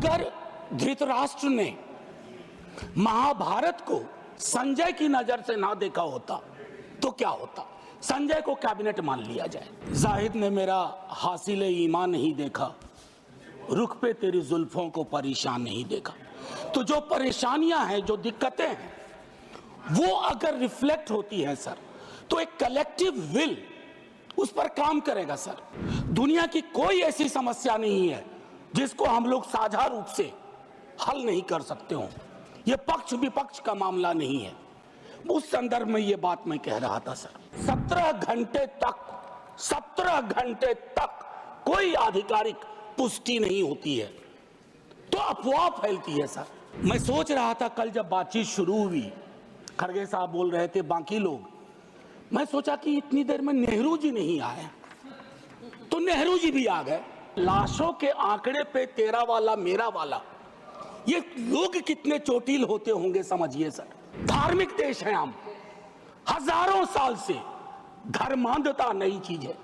अगर धृतराष्ट्र ने महाभारत को संजय की नजर से ना देखा होता तो क्या होता? संजय को कैबिनेट मान लिया जाए। जाहिद ने मेरा हासिल ईमान नहीं देखा, रुख पे तेरी जुल्फों को परेशान नहीं देखा। तो जो परेशानियां हैं, जो दिक्कतें हैं, वो अगर रिफ्लेक्ट होती है सर, तो एक कलेक्टिव विल उस पर काम करेगा सर। दुनिया की कोई ऐसी समस्या नहीं है जिसको हम लोग साझा रूप से हल नहीं कर सकते हो। ये पक्ष विपक्ष का मामला नहीं है। उस संदर्भ में ये बात मैं कह रहा था सर। 17 घंटे तक कोई आधिकारिक पुष्टि नहीं होती है तो अफवाह फैलती है सर। मैं सोच रहा था कल जब बातचीत शुरू हुई, खड़गे साहब बोल रहे थे, बाकी लोग, मैं सोचा कि इतनी देर में नेहरू जी नहीं आए, तो नेहरू जी भी आ गए। लाशों के आंकड़े पे तेरा वाला मेरा वाला, ये लोग कितने चोटिल होते होंगे समझिए सर। धार्मिक देश है हम, हजारों साल से धर्मांधता नई चीज है।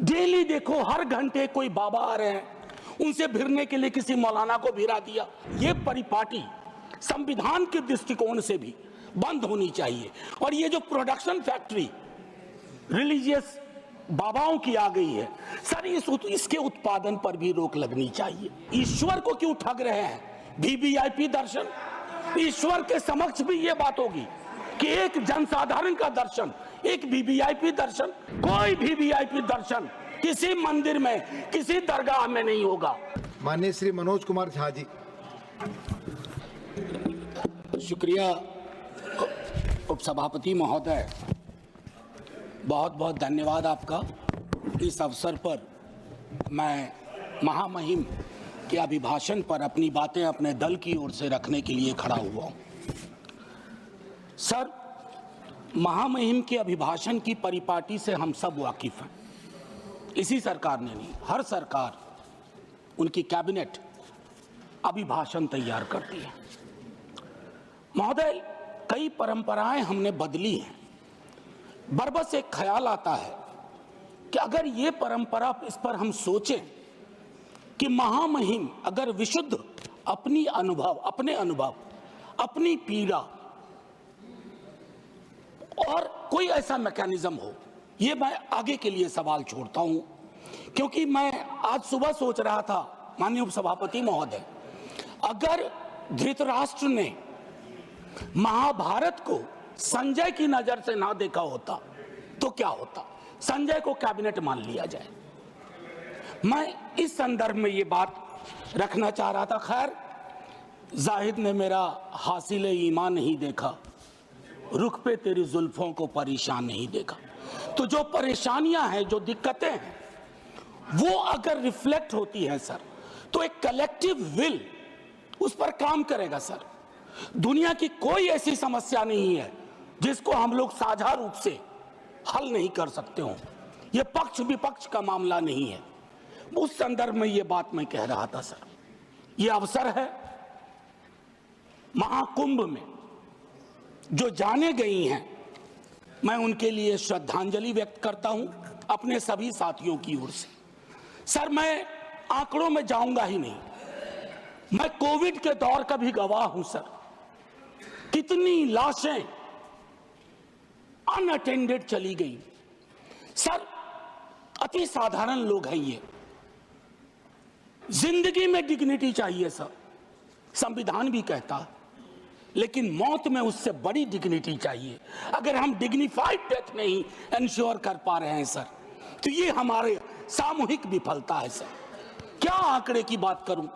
डेली देखो, हर घंटे कोई बाबा आ रहे हैं, उनसे भिड़ने के लिए किसी मौलाना को भिड़ा दिया। ये परिपाटी संविधान के दृष्टिकोण से भी बंद होनी चाहिए। और ये जो प्रोडक्शन फैक्ट्री रिलीजियस बाबाओं की आ गई है सर, इसके उत्पादन पर भी रोक लगनी चाहिए। ईश्वर को क्यों ठग रहे हैं? वीवीआईपी दर्शन, ईश्वर के समक्ष भी ये बात होगी कि एक जनसाधारण का दर्शन, एक वीवीआईपी दर्शन। कोई वीवीआईपी दर्शन किसी मंदिर में, किसी दरगाह में नहीं होगा। माननीय श्री मनोज कुमार झा जी। शुक्रिया उपसभापति महोदय, बहुत बहुत धन्यवाद आपका। इस अवसर पर मैं महामहिम के अभिभाषण पर अपनी बातें अपने दल की ओर से रखने के लिए खड़ा हुआ हूं। सर, महामहिम के अभिभाषण की परिपाटी से हम सब वाकिफ हैं। इसी सरकार ने नहीं, हर सरकार, उनकी कैबिनेट अभिभाषण तैयार करती है। महोदय, कई परंपराएं हमने बदली हैं। बरबस एक ख्याल आता है कि अगर ये परंपरा, इस पर हम सोचें कि महामहिम अगर विशुद्ध अपने अनुभव, अपनी पीड़ा और कोई ऐसा मैकेनिज्म हो, ये मैं आगे के लिए सवाल छोड़ता हूं। क्योंकि मैं आज सुबह सोच रहा था, माननीय उपसभापति महोदय, अगर धृतराष्ट्र ने महाभारत को संजय की नजर से ना देखा होता तो क्या होता? संजय को कैबिनेट मान लिया जाए। मैं इस संदर्भ में ये बात रखना चाह रहा था। खैर, जाहिद ने मेरा हासिल ईमान नहीं देखा, रुख पे तेरी जुल्फों को परेशान नहीं देखा। तो जो परेशानियां हैं, जो दिक्कतें हैं, वो अगर रिफ्लेक्ट होती है सर, तो एक कलेक्टिव विल उस पर काम करेगा सर। दुनिया की कोई ऐसी समस्या नहीं है जिसको हम लोग साझा रूप से हल नहीं कर सकते हो। ये पक्ष विपक्ष का मामला नहीं है। उस संदर्भ में ये बात मैं कह रहा था सर। ये अवसर है, महाकुंभ में जो जाने गई हैं, मैं उनके लिए श्रद्धांजलि व्यक्त करता हूं अपने सभी साथियों की ओर से। सर, मैं आंकड़ों में जाऊंगा ही नहीं। मैं कोविड के दौर का भी गवाह हूं सर। कितनी लाशें अनअटेंडेड चली गई सर। अति साधारण लोग हैं ये। जिंदगी में डिग्निटी चाहिए सर, संविधान भी कहता है, लेकिन मौत में उससे बड़ी डिग्निटी चाहिए। अगर हम डिग्निफाइड डेथ नहीं इंश्योर कर पा रहे हैं सर, तो ये हमारे सामूहिक विफलता है सर। क्या आंकड़े की बात करूं?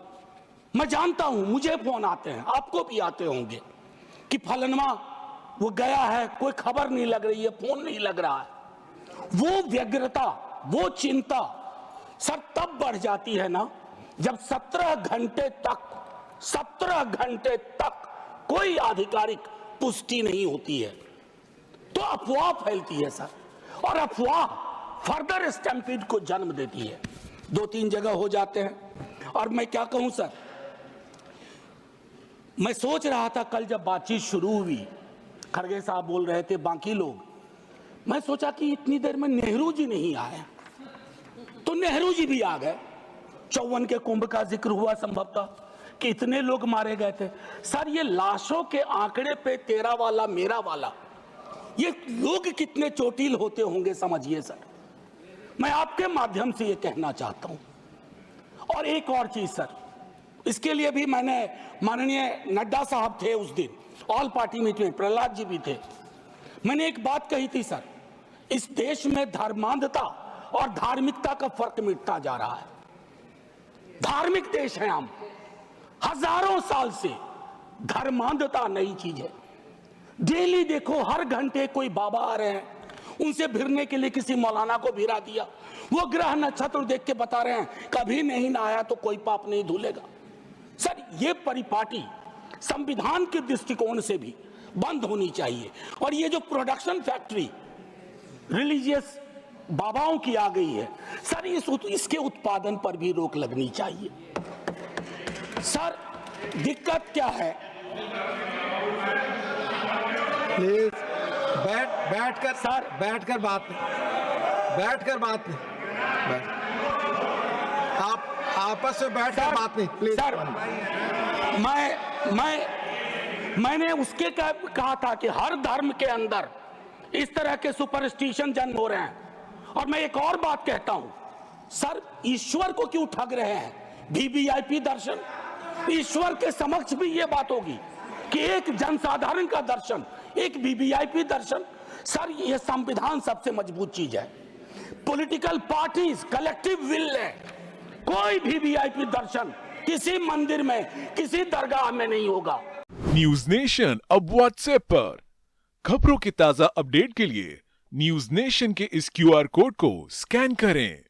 मैं जानता हूं, मुझे फोन आते हैं, आपको भी आते होंगे कि फलनवा वो गया है, कोई खबर नहीं लग रही है, फोन नहीं लग रहा है। वो व्यग्रता, वो चिंता सर तब बढ़ जाती है ना, जब 17 घंटे तक कोई आधिकारिक पुष्टि नहीं होती है तो अफवाह फैलती है सर। और अफवाह फर्दर स्टैम्पीड को जन्म देती है। 2-3 जगह हो जाते हैं। और मैं क्या कहूं सर, मैं सोच रहा था कल जब बातचीत शुरू हुई, खड़गे साहब बोल रहे थे, बाकी लोग, मैं सोचा कि इतनी देर में नेहरू जी नहीं आए, तो नेहरू जी भी आ गए। 54 के कुंभ का जिक्र हुआ संभवतः, कितने लोग मारे गए थे। सर ये लाशों के आंकड़े पे तेरा वाला मेरा वाला, ये लोग कितने चोटिल होते होंगे समझिए सर। मैं आपके माध्यम से ये कहना चाहता हूं। और एक और चीज सर, इसके लिए भी मैंने, माननीय नड्डा साहब थे उस दिन ऑल पार्टी मीटिंग में, प्रहलाद जी भी थे, मैंने एक बात कही थी सर, इस देश में धर्मांधता और धार्मिकता का फर्क मिटता जा रहा है। धार्मिक देश है हम, हजारों साल से धर्मांधता नई चीज है। डेली देखो हर घंटे कोई बाबा आ रहे हैं, उनसे भिड़ने के लिए किसी मौलाना को भिड़ा दिया, वो ग्रह नक्षत्र देख के बता रहे हैं कभी नहीं नहाया तो कोई पाप नहीं धुलेगा। सर ये परिपाटी संविधान के दृष्टिकोण से भी बंद होनी चाहिए। और ये जो प्रोडक्शन फैक्ट्री रिलीजियस बाबाओं की आ गई है सर, इसके उत्पादन पर भी रोक लगनी चाहिए। सर दिक्कत क्या है, प्लीज बैठकर सर, बैठकर बात नहीं, बैठकर बात नहीं, आप आपस में बैठकर बात नहीं प्लीज। सर मैंने उसके कहा था कि हर धर्म के अंदर इस तरह के सुपरस्टिशन जन्म हो रहे हैं। और मैं एक और बात कहता हूं सर, ईश्वर को क्यों ठग रहे हैं? वीवीआईपी दर्शन, ईश्वर के समक्ष भी ये बात होगी कि एक जनसाधारण का दर्शन, एक वीवीआईपी दर्शन। सर ये संविधान सबसे मजबूत चीज है। पॉलिटिकल पार्टीज कलेक्टिव विल है, कोई भी वीवीआईपी दर्शन किसी मंदिर में, किसी दरगाह में नहीं होगा। न्यूज नेशन अब व्हाट्सएप पर खबरों के ताजा अपडेट के लिए न्यूज नेशन के इस क्यूआर कोड को स्कैन करें।